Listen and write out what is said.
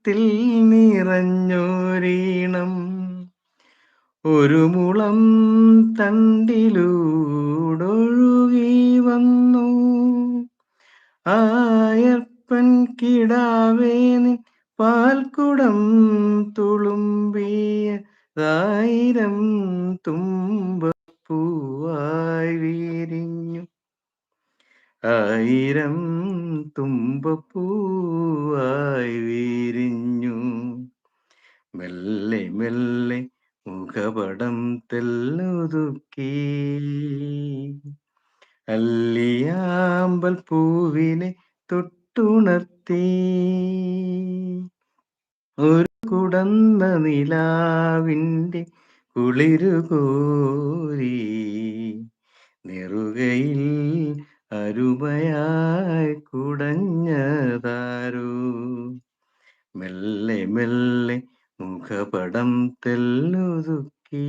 ഹൃദയത്തിൽ നിറഞ്ഞൊരീണം ഒരു മുളം തണ്ടിലൂടൊഴുകി വന്നു. ആയപ്പൻ കിടാവേ നിൻ പാൽക്കുടം തുളുമ്പിയതായിരം തുമ്പപ്പൂവായി വിരിഞ്ഞു. ആയിരം തുമ്പപ്പൂവായി വിരിഞ്ഞു. മെല്ലെ മെല്ലെ മുഖപടം തെല്ലൊതുക്കി അല്ലിയാമ്പൽ പൂവിനെ തൊട്ടുണർത്തി. ഒരു കുടന്ന നിലാവിൻ്റെ കുളിരുകോരി നെറുകയിൽ അരുമയായി കുടഞ്ഞതാരോ. മെല്ലെ മെല്ലെ മുഖപടം തെല്ലൊതുക്കി.